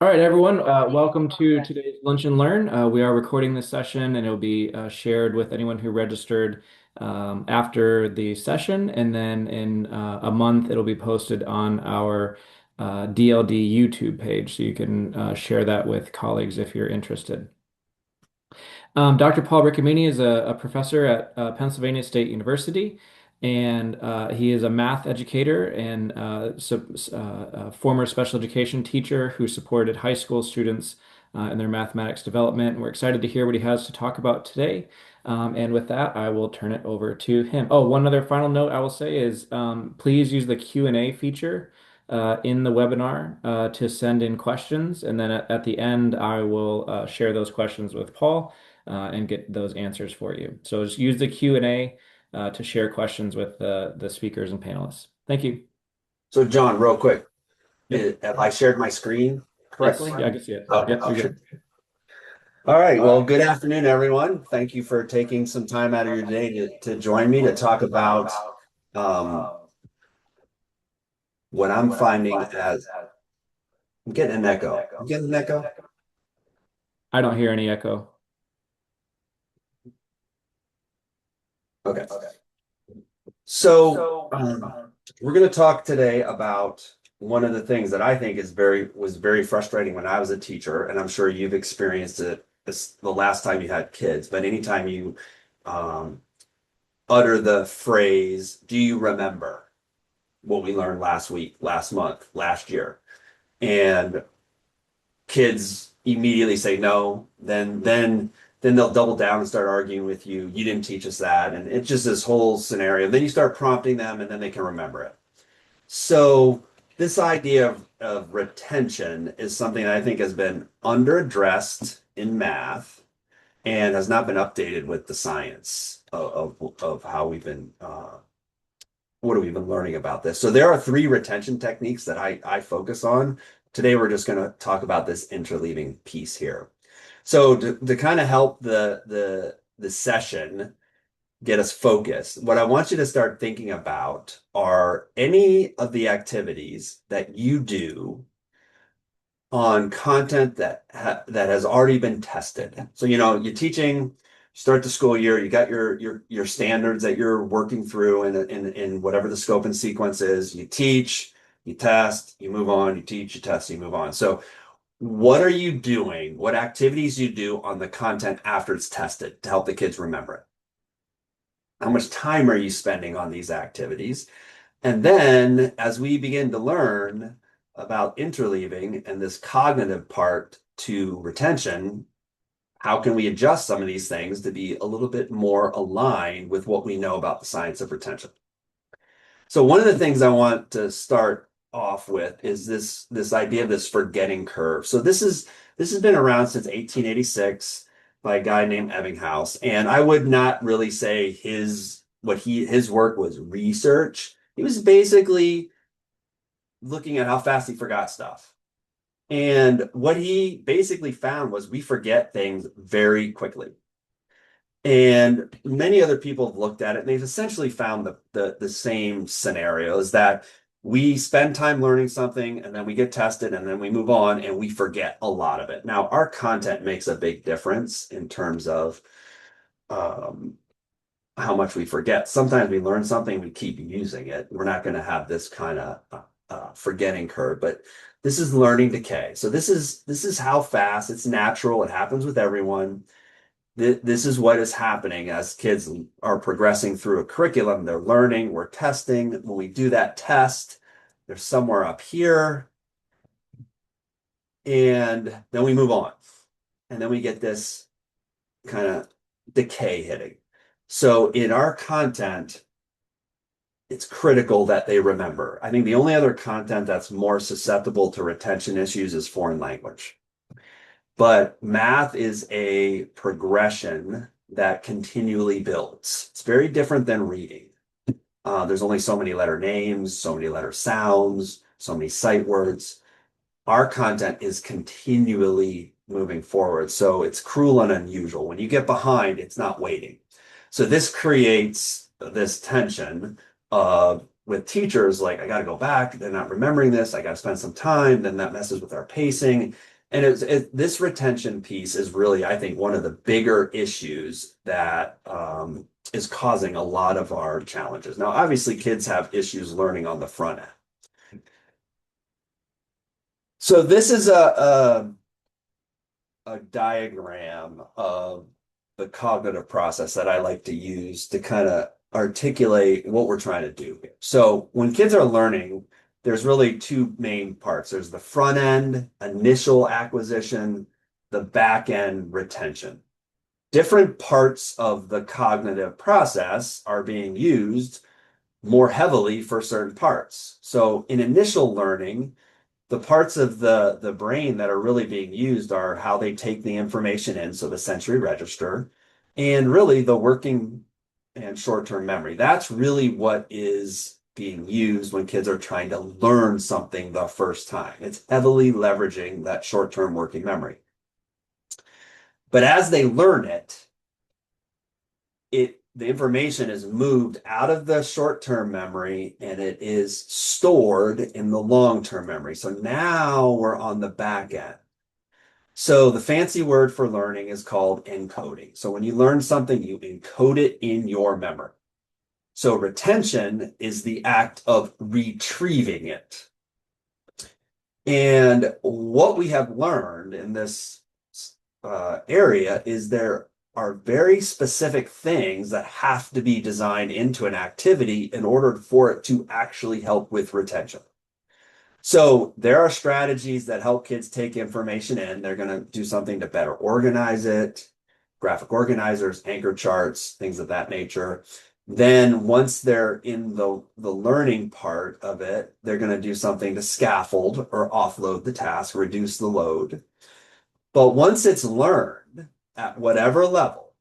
All right, everyone. Welcome to today's Lunch and Learn. We are recording this session, and it will be shared with anyone who registered after the session. And then in a month, it'll be posted on our DLD YouTube page, so you can share that with colleagues if you're interested. Dr. Paul Riccomini is a professor at Pennsylvania State University, and he is a math educator and a former special education teacher who supported high school students in their mathematics development. And we're excited to hear what he has to talk about today. And with that, I will turn it over to him. Oh, one other final note I will say is please use the Q&A feature in the webinar to send in questions. And then at the end, I will share those questions with Paul and get those answers for you. So just use the Q&A to share questions with the speakers and panelists. Thank you. So John, real quick, Yep. have I shared my screen Yes. correctly? Yeah, I can see it. Oh, Yep, you're okay. good. All right. Well, good afternoon, everyone. Thank you for taking some time out of your day to join me to talk about um, what I'm finding as I'm getting an echo. I'm getting an echo. I don't hear any echo. Okay. So we're going to talk today about one of the things that I think was very frustrating when I was a teacher, and I'm sure you've experienced it the last time you had kids, but anytime you um, utter the phrase, "Do you remember what we learned last week, last month, last year?" And kids immediately say no, then they'll double down and start arguing with you. You didn't teach us that. And it's just this whole scenario. Then you start prompting them and then they can remember it. So this idea of retention is something I think has been underaddressed in math and has not been updated with the science of how we've been what have we been learning about this. So there are three retention techniques that I focus on. Today we're just going to talk about this interleaving piece here. So to kind of help the session get us focused, what I want you to start thinking about are any of the activities that you do on content that has already been tested. So you're teaching, start the school year, you got your standards that you're working through in whatever the scope and sequence is. You teach, you test, you move on, you teach, you test, you move on. So what are you doing? What activities you do on the content after it's tested to help the kids remember it? How much time are you spending on these activities? And then as we begin to learn about interleaving and this cognitive part to retention, how can we adjust some of these things to be a little bit more aligned with what we know about the science of retention? So one of the things I want to start off with is this idea of this forgetting curve. So this has been around since 1886 by a guy named Ebbinghaus, and I would not really say his work was research. He was basically looking at how fast he forgot stuff. And what he basically found was we forget things very quickly. And many other people have looked at it and they've essentially found the same scenarios that we spend time learning something and then we get tested and then we move on and we forget a lot of it. Now, our content makes a big difference in terms of um, how much we forget. Sometimes we learn something, we keep using it. We're not going to have this kind of forgetting curve, but this is learning decay. So this is how fast it's natural. It happens with everyone. This is what is happening as kids are progressing through a curriculum. They're learning, we're testing. When we do that test, they're somewhere up here, and then we move on. And then we get this kind of decay hitting. So in our content, it's critical that they remember. I think the only other content that's more susceptible to retention issues is foreign language. But math is a progression that continually builds. It's very different than reading. There's only so many letter names, so many letter sounds, so many sight words. Our content is continually moving forward. So it's cruel and unusual. When you get behind, it's not waiting. So this creates this tension of with teachers, like I got to go back, they're not remembering this, I got to spend some time, then that messes with our pacing. And this retention piece is really, I think, one of the bigger issues that is causing a lot of our challenges. Now, obviously, kids have issues learning on the front end. So this is a diagram of the cognitive process that I like to use to kind of articulate what we're trying to do here. So when kids are learning, there's really two main parts. There's the front end, initial acquisition, the back end, retention. Different parts of the cognitive process are being used more heavily for certain parts. So in initial learning, the parts of the brain that are really being used are how they take the information in, so the sensory register, and really the working and short-term memory. That's really what is being used when kids are trying to learn something the first time. It's heavily leveraging that short-term working memory. But as they learn it, the information is moved out of the short-term memory and it is stored in the long-term memory. So now we're on the back end. So the fancy word for learning is called encoding. So when you learn something, you encode it in your memory. So retention is the act of retrieving it. And what we have learned in this area is there are very specific things that have to be designed into an activity in order for it to actually help with retention. So there are strategies that help kids take information in. They're going to do something to better organize it, graphic organizers, anchor charts, things of that nature. Then once they're in the learning part of it, they're going to do something to scaffold or offload the task, reduce the load. But once it's learned at whatever level,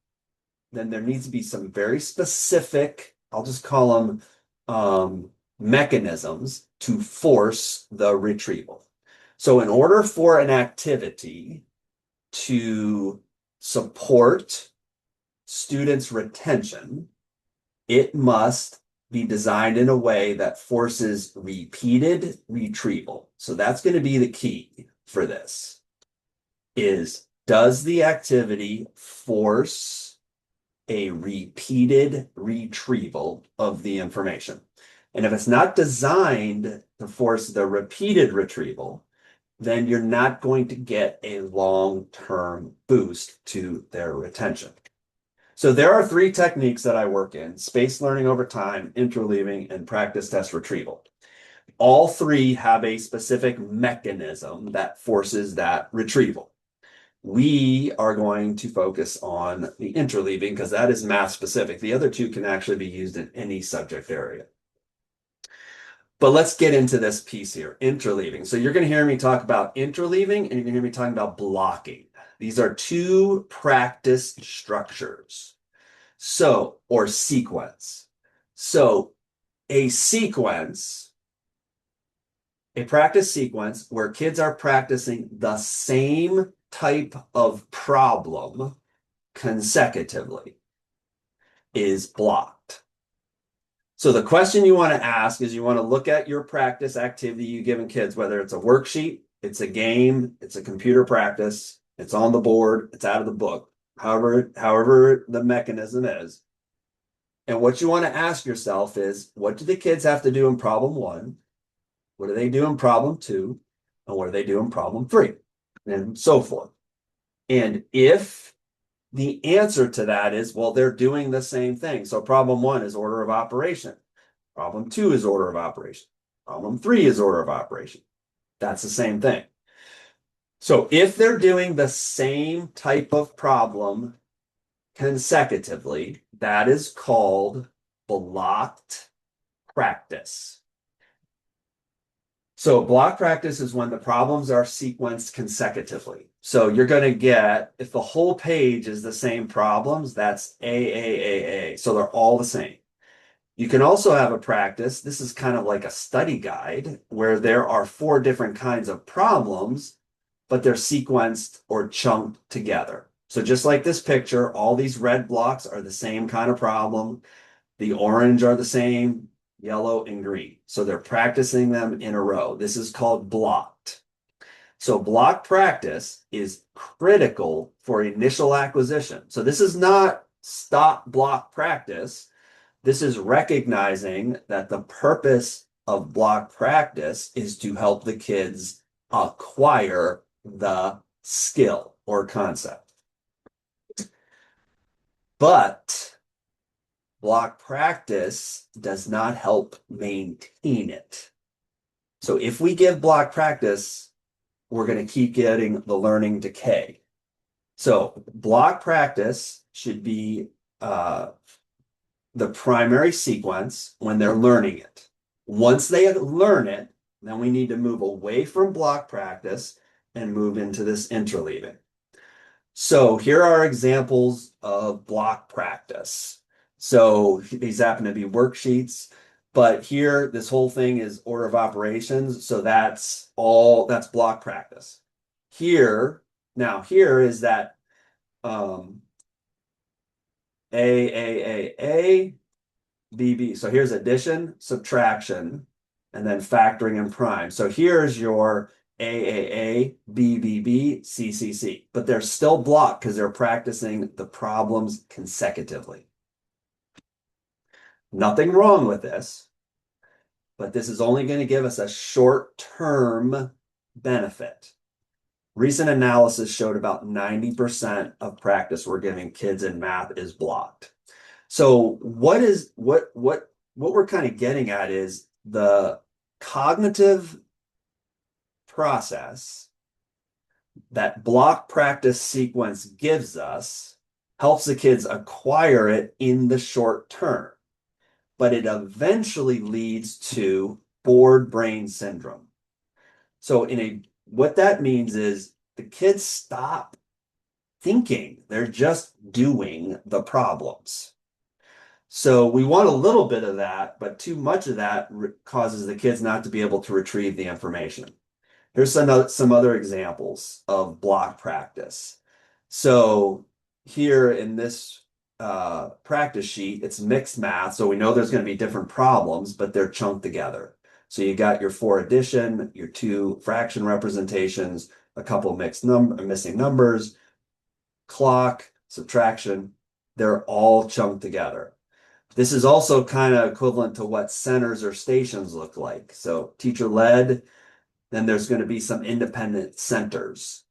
then there needs to be some very specific, I'll just call them mechanisms to force the retrieval. So in order for an activity to support students' retention, it must be designed in a way that forces repeated retrieval. So that's going to be the key for this is, does the activity force a repeated retrieval of the information? And if it's not designed to force the repeated retrieval, then you're not going to get a long-term boost to their retention. So there are three techniques that I work in: spaced learning over time, interleaving, and practice test retrieval. All three have a specific mechanism that forces that retrieval. We are going to focus on the interleaving because that is math specific. The other two can actually be used in any subject area. But let's get into this piece here, interleaving. So you're going to hear me talk about interleaving and you're going to hear me talking about blocking. These are two practice structures. So, or sequence. So a sequence, a practice sequence where kids are practicing the same type of problem consecutively is blocked. So the question you want to ask is, you want to look at your practice activity you've given kids, whether it's a worksheet, it's a game, it's a computer practice, it's on the board, it's out of the book, however the mechanism is. And what you want to ask yourself is, what do the kids have to do in problem 1? What do they do in problem 2? And what do they do in problem 3? And so forth. And if the answer to that is, well, they're doing the same thing. So problem 1 is order of operation. Problem 2 is order of operation. Problem 3 is order of operation. That's the same thing. So if they're doing the same type of problem consecutively, that is called blocked practice. So block practice is when the problems are sequenced consecutively. So you're going to get, if the whole page is the same problems, that's A. So they're all the same. You can also have a practice. This is kind of like a study guide where there are 4 different kinds of problems, but they're sequenced or chunked together. So just like this picture, all these red blocks are the same kind of problem. The orange are the same. yellow, and green. So they're practicing them in a row. This is called blocked. So block practice is critical for initial acquisition. So this is not stop block practice. This is recognizing that the purpose of block practice is to help the kids acquire the skill or concept. But block practice does not help maintain it. So if we give block practice, we're going to keep getting the learning decay. So block practice should be the primary sequence when they're learning it. Once they learn it, then we need to move away from block practice and move into this interleaving. So here are examples of block practice. So these happen to be worksheets, but here this whole thing is order of operations. So that's block practice. Here is that A, B, B. So here's addition, subtraction, and then factoring and prime. So here's your A, B, B, B, C, C, C. But they're still blocked because they're practicing the problems consecutively. Nothing wrong with this, but this is only going to give us a short-term benefit. Recent analysis showed about 90% of practice we're giving kids in math is blocked. So what we're kind of getting at is the cognitive process that block practice sequence gives us helps the kids acquire it in the short term, but it eventually leads to bored brain syndrome. So what that means is the kids stop thinking, they're just doing the problems. So we want a little bit of that, but too much of that causes the kids not to be able to retrieve the information. Here's some other examples of block practice. So here in this practice sheet, it's mixed math. So we know there's going to be different problems, but they're chunked together. So you got your 4 addition, your 2 fraction representations, a couple missing numbers, clock, subtraction. They're all chunked together. This is also kind of equivalent to what centers or stations look like. So teacher led, then there's going to be some independent centers.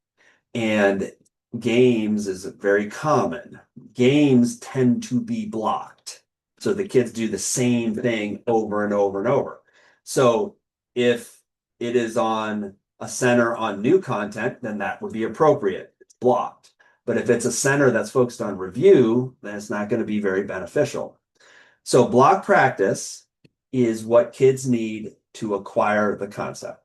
And games is very common. Games tend to be blocked. So the kids do the same thing over and over and over. So if it is on a center on new content, then that would be appropriate. It's blocked. But if it's a center that's focused on review, then it's not going to be very beneficial. So block practice is what kids need to acquire the concept.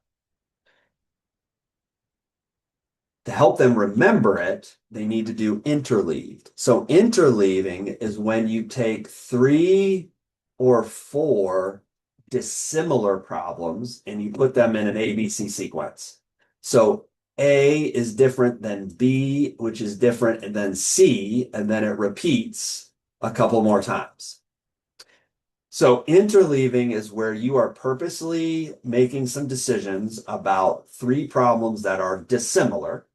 To help them remember it, they need to do interleaved. So interleaving is when you take 3 or 4 dissimilar problems and you put them in an ABC sequence. So A is different than B, which is different than C, and then it repeats a couple more times. So interleaving is where you are purposely making some decisions about 3 problems that are dissimilar,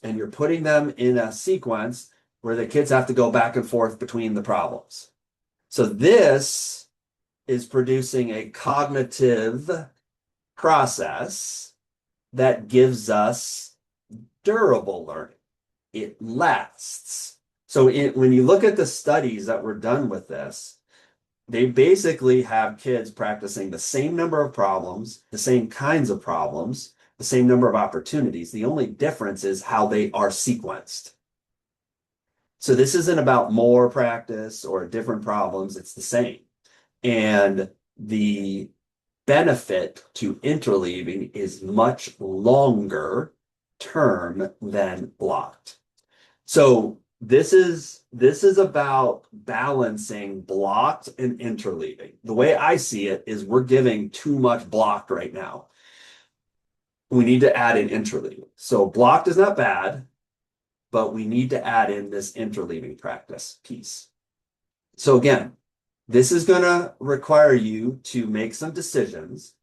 and you're putting them in a sequence where the kids have to go back and forth between the problems. So this is producing a cognitive process that gives us durable learning. It lasts. So when you look at the studies that were done with this, they basically have kids practicing the same number of problems, the same kinds of problems, the same number of opportunities. The only difference is how they are sequenced. So this isn't about more practice or different problems, it's the same. And the benefit to interleaving is much longer term than blocked. So this is about balancing blocked and interleaving. The way I see it is we're giving too much blocked right now. We need to add in interleaving. So blocked is not bad, but we need to add in this interleaving practice piece. So again, This is going to require you to make some decisions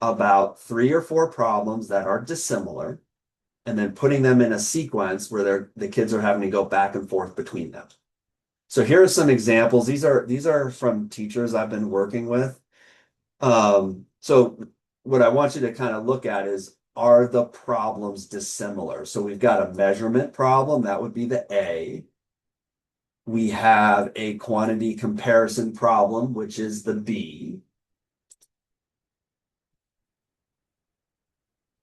about 3 or 4 problems that are dissimilar, and then putting them in a sequence where the kids are having to go back and forth between them. So here are some examples. These are from teachers I've been working with. So what I want you to kind of look at is, are the problems dissimilar? So we've got a measurement problem, that would be the A. We have a quantity comparison problem, which is the B.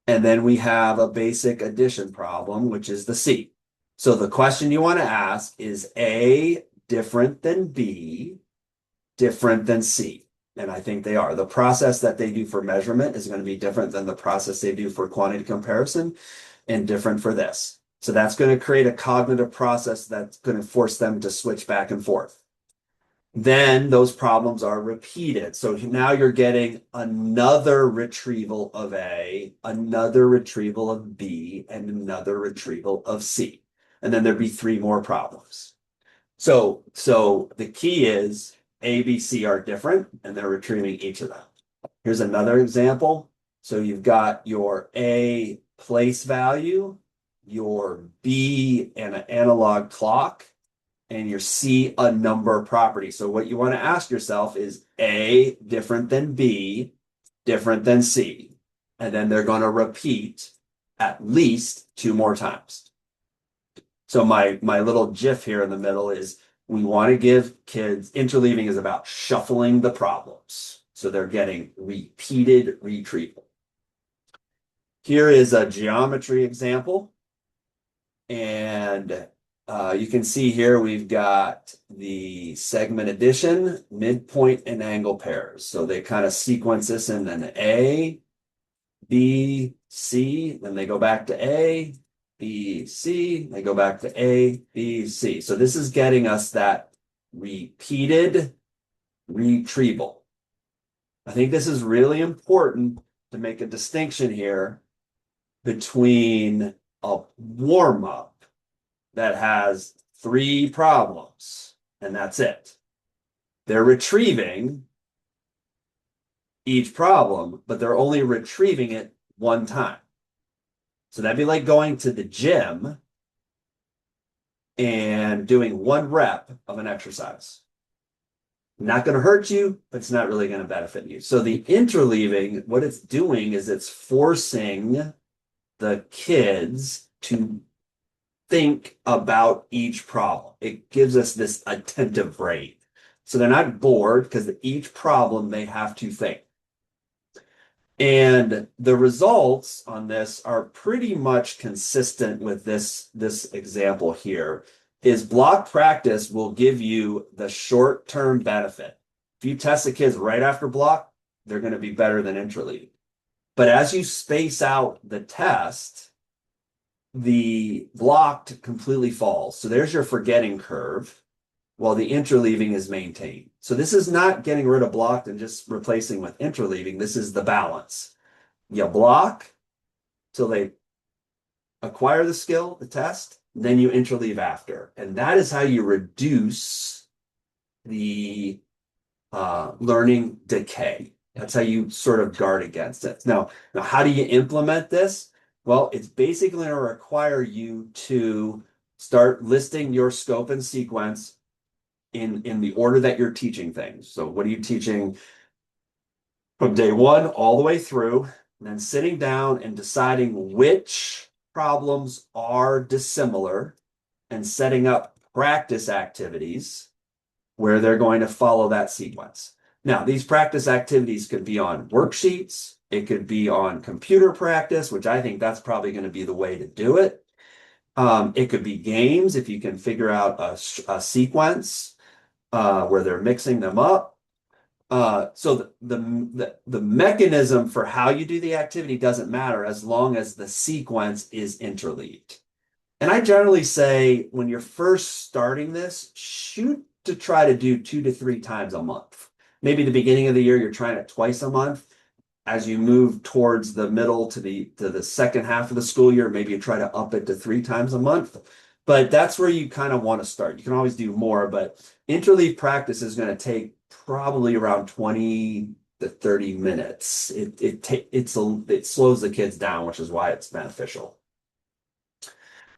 And then we have a basic addition problem, which is the C. So the question you want to ask is A different than B, different than C? And I think they are. The process that they do for measurement is going to be different than the process they do for quantity comparison, and different for this. So that's going to create a cognitive process that's going to force them to switch back and forth. Then those problems are repeated. So now you're getting another retrieval of A, another retrieval of B, and another retrieval of C. And then there'd be 3 more problems. So the key is A, B, C are different, and they're retrieving each of them. Here's another example. So you've got your A place value, your B an analog clock, and your C a number property. So what you want to ask yourself is A different than B, different than C. And then they're going to repeat at least 2 more times. So my little GIF here in the middle is, we want to give kids, interleaving is about shuffling the problems. So they're getting repeated retrieval. Here is a geometry example. And you can see here we've got the segment addition, midpoint, and angle pairs. So they kind of sequence this in an A, B, C, then they go back to A, B, C, they go back to A, B, C. So this is getting us that repeated retrieval. I think this is really important to make a distinction here between a warm-up that has 3 problems, and that's it. They're retrieving each problem, but they're only retrieving it 1 time. So that'd be like going to the gym and doing 1 rep of an exercise. Not going to hurt you, but it's not really going to benefit you. So the interleaving, what it's doing is it's forcing the kids to think about each problem. It gives us this attentive rate. So they're not bored, because each problem they have to think. And the results on this are pretty much consistent with this example here. Is block practice will give you the short-term benefit. If you test the kids right after block, they're going to be better than interleaving. But as you space out the test, the blocked completely falls. So there's your forgetting curve, while the interleaving is maintained. So this is not getting rid of blocked and just replacing with interleaving. This is the balance. You block till they acquire the skill, the test, then you interleave after. And that is how you reduce the learning decay. That's how you sort of guard against it. Now, how do you implement this? Well, it's basically going to require you to start listing your scope and sequence in the order that you're teaching things. So what are you teaching from day 1 all the way through, and then sitting down and deciding which problems are dissimilar and setting up practice activities where they're going to follow that sequence. Now, these practice activities could be on worksheets. It could be on computer practice, which I think that's probably going to be the way to do it. It could be games if you can figure out a sequence where they're mixing them up. So the mechanism for how you do the activity doesn't matter as long as the sequence is interleaved. And I generally say, when you're first starting this, shoot to try to do 2 to 3 times a month. Maybe the beginning of the year, you're trying it twice a month. As you move towards the middle to the second half of the school year, maybe you try to up it to 3 times a month. But that's where you kind of want to start. You can always do more, but interleave practice is going to take probably around 20 to 30 minutes. It slows the kids down, which is why it's beneficial.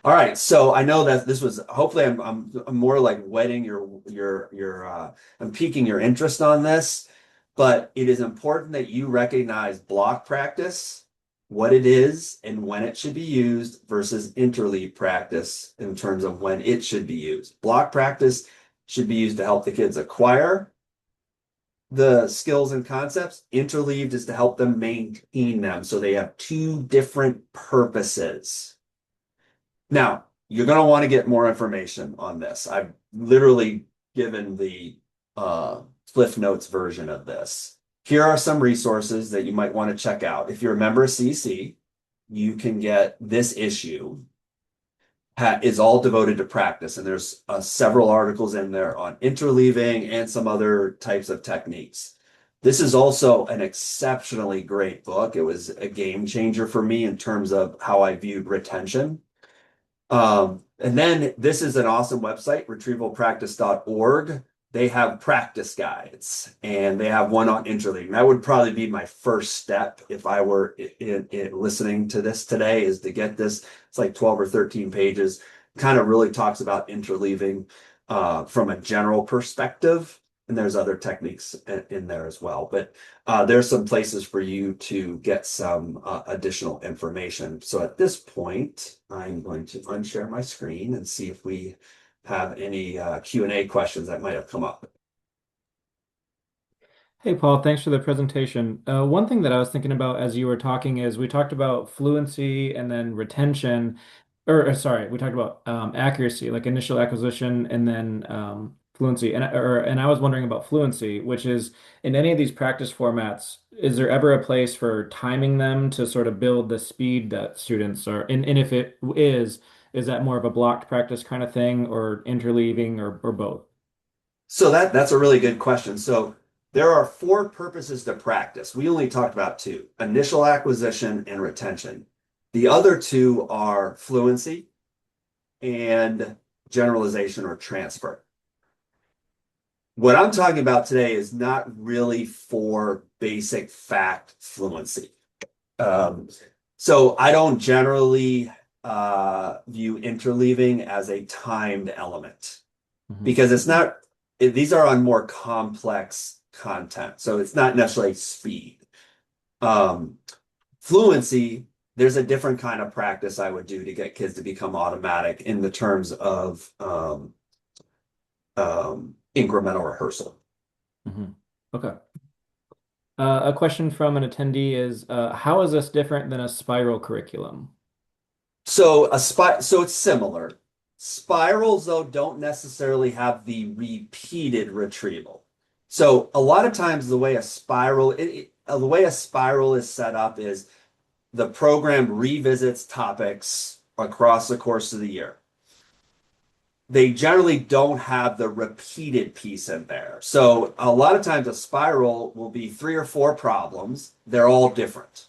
All right, so I know that this was hopefully I'm more like whetting your I'm piquing your interest on this, but it is important that you recognize block practice, what it is and when it should be used versus interleave practice in terms of when it should be used. Block practice should be used to help the kids acquire the skills and concepts. Interleaved is to help them maintain them. So they have two different purposes. Now, you're going to want to get more information on this. I've literally given the Cliff Notes version of this. Here are some resources that you might want to check out. If you're a member of CC, you can get this issue. Is all devoted to practice, and there's several articles in there on interleaving and some other types of techniques. This is also an exceptionally great book. It was a game changer for me in terms of how I viewed retention. And then this is an awesome website, retrievalpractice.org. They have practice guides and they have one on interleaving. That would probably be my first step if I were listening to this today, is to get this. It's like 12 or 13 pages, kind of really talks about interleaving from a general perspective. And there's other techniques in there as well. But there's some places for you to get some additional information. So at this point, I'm going to unshare my screen and see if we have any Q&A questions that might have come up. Hey, Paul, thanks for the presentation. One thing that I was thinking about as you were talking is we talked about fluency and then retention, sorry, we talked about accuracy, like initial acquisition and then fluency. And I was wondering about fluency, which is in any of these practice formats, is there ever a place for timing them to sort of build the speed that students are, and if it is that more of a blocked practice kind of thing or interleaving or both? So that's a really good question. So there are four purposes to practice. We only talked about two: initial acquisition and retention. The other two are fluency and generalization or transfer. What I'm talking about today is not really for basic fact fluency. So I don't generally view interleaving as a timed element because these are on more complex content. So it's not necessarily speed. Fluency, there's a different kind of practice I would do to get kids to become automatic in the terms of incremental rehearsal. Mm-hmm. Okay. A question from an attendee is, how is this different than a spiral curriculum? So it's similar. Spirals, though, don't necessarily have the repeated retrieval. So a lot of times the way a spiral is set up is the program revisits topics across the course of the year. They generally don't have the repeated piece in there. So a lot of times a spiral will be 3 or 4 problems. They're all different.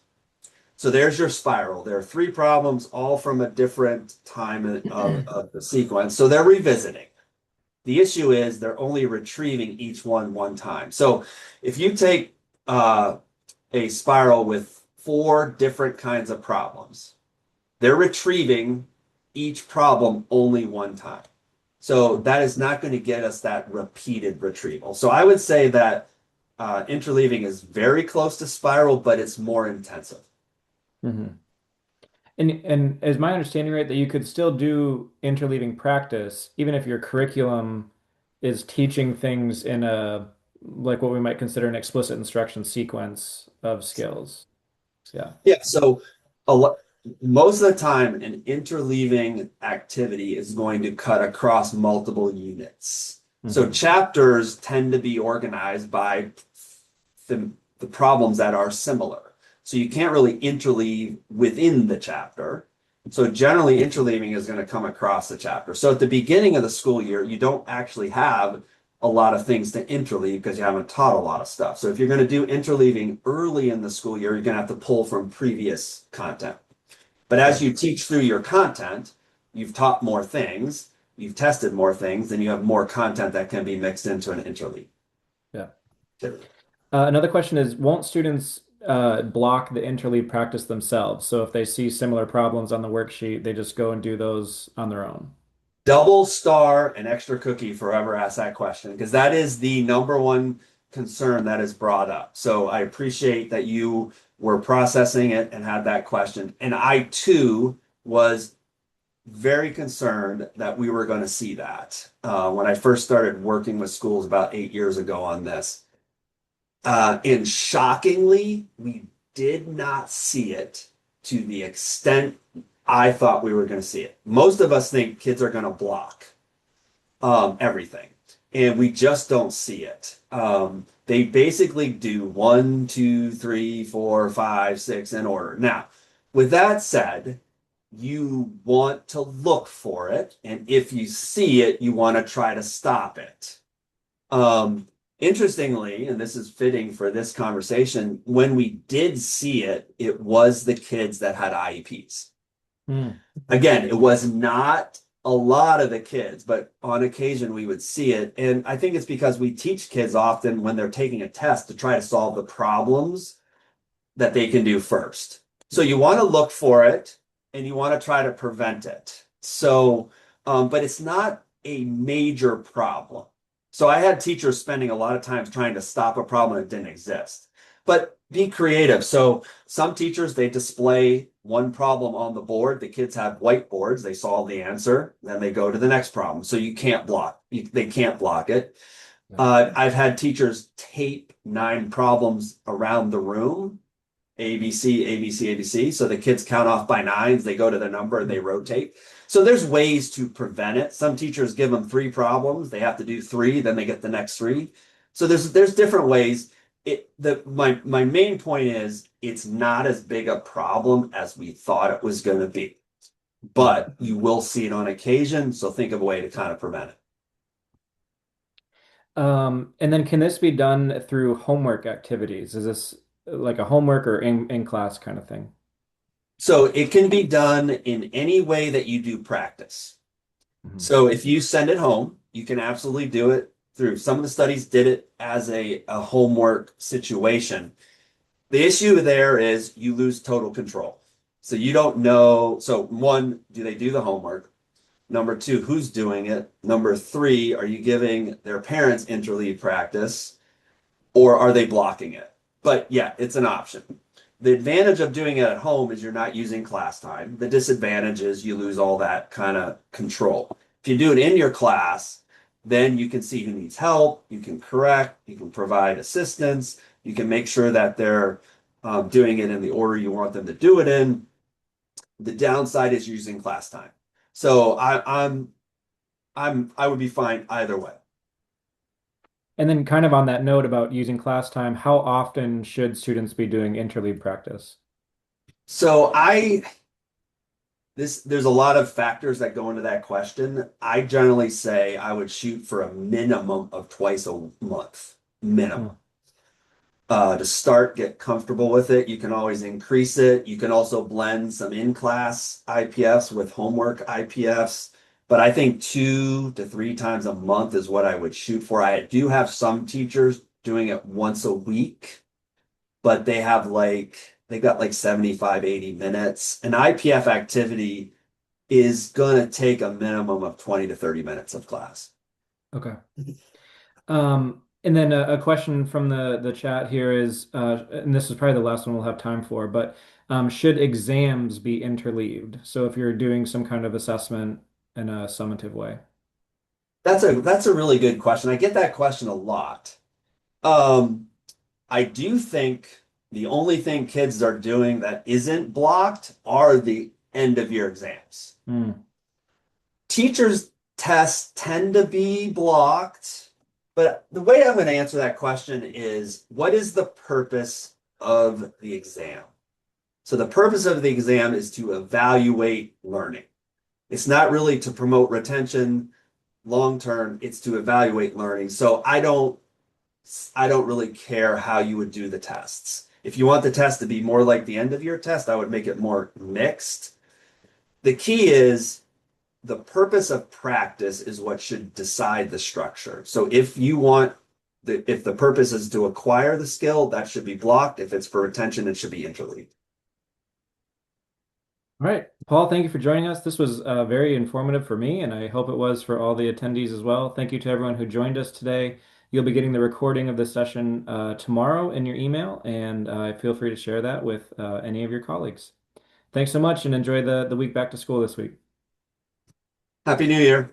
So there's your spiral. There are 3 problems, all from a different time of the sequence. So they're revisiting. The issue is they're only retrieving each one time. So if you take a spiral with 4 different kinds of problems, they're retrieving each problem only one time. So that is not going to get us that repeated retrieval. So I would say that interleaving is very close to spiral, but it's more intensive. Mm-hmm. And is my understanding right that you could still do interleaving practice even if your curriculum is teaching things in a like what we might consider an explicit instruction sequence of skills? Yeah. Yeah, so a lot, most of the time, an interleaving activity is going to cut across multiple units. So Mm-hmm. chapters tend to be organized by the problems that are similar. So you can't really interleave within the chapter. So generally, interleaving is going to come across the chapter. So at the beginning of the school year, you don't actually have a lot of things to interleave because you haven't taught a lot of stuff. So if you're going to do interleaving early in the school year, you're going to have to pull from previous content. But as Sure. you teach through your content, you've taught more things, you've tested more things, then you have more content that can be mixed into an interleave. Yeah. Another question is, won't students block the interleave practice themselves? So if they see similar problems on the worksheet, they just go and do those on their own. Double star an extra cookie for whoever asked that question, because that is the number one concern that is brought up. So I appreciate that you were processing it and had that question. And I too was very concerned that we were going to see that when I first started working with schools about 8 years ago on this. And shockingly, we did not see it to the extent I thought we were going to see it. Most of us think kids are going to block everything, and we just don't see it. They basically do one, two, three, four, five, six in order. Now, with that said, you want to look for it, and if you see it, you want to try to stop it. Um, Interestingly, and this is fitting for this conversation, when we did see it, it was the kids that had IEPs. Hmm. Again, it was not a lot of the kids, but on occasion we would see it. And I think it's because we teach kids often when they're taking a test to try to solve the problems that they can do first. So you want to look for it and you want to try to prevent it. So, but it's not a major problem. So I had teachers spending a lot of time trying to stop a problem that didn't exist. But be creative. So some teachers, they display one problem on the board. The kids have whiteboards. They solve the answer. Then they go to the next problem. So you can't block. They can't block it. Yeah. I've had teachers tape 9 problems around the room, ABC, ABC, ABC. So the kids count off by nines, they go to the number and they rotate. So there's ways to prevent it. Some teachers give them 3 problems, they have to do three, then they get the next three. So there's different ways. My main point is it's not as big a problem as we thought it was going to be, but you will see it on occasion. So think of a way to kind of prevent it. And then can this be done through homework activities? Is this like a homework or in class kind of thing? So it can be done in any way that you do practice. Mhm. So if you send it home, you can absolutely do it through. Some of the studies did it as a homework situation. The issue there is you lose total control. So you don't know. So one, do they do the homework? Number two, who's doing it? Number three, are you giving their parents interleave practice or are they blocking it? But yeah, it's an option. The advantage of doing it at home is you're not using class time. The disadvantage is you lose all that kind of control. If you do it in your class, then you can see who needs help, you can correct, you can provide assistance, you can make sure that they're doing it in the order you want them to do it in. The downside is using class time. So I would be fine either way. And then kind of on that note about using class time, how often should students be doing interleave practice? So there's a lot of factors that go into that question. I generally say I would shoot for a minimum of twice a month, Hmm. minimum. To start, get comfortable with it. You can always increase it. You can also blend some in-class IPFs with homework IPFs. But I think 2 to 3 times a month is what I would shoot for. I do have some teachers doing it once a week, but they got like 75, 80 minutes. An IPF activity is going to take a minimum of 20 to 30 minutes of class. Okay. And then a question from the chat here is, and this is probably the last one we'll have time for, but should exams be interleaved? So if you're doing some kind of assessment in a summative way. That's a really good question. I get that question a lot. Um, I do think the only thing kids are doing that isn't blocked are the end of year exams. Hmm. Teachers' tests tend to be blocked, but the way I'm going to answer that question is what is the purpose of the exam? So the purpose of the exam is to evaluate learning. It's not really to promote retention long term, it's to evaluate learning. So I don't really care how you would do the tests. If you want the test to be more like the end of year test, I would make it more mixed. The key is the purpose of practice is what should decide the structure. So if you want if the purpose is to acquire the skill, that should be blocked. If it's for retention, it should be interleaved. All right, Paul, thank you for joining us. This was very informative for me, and I hope it was for all the attendees as well. Thank you to everyone who joined us today. You'll be getting the recording of this session tomorrow in your email, and feel free to share that with any of your colleagues. Thanks so much, and enjoy the week back to school this week. Happy New Year.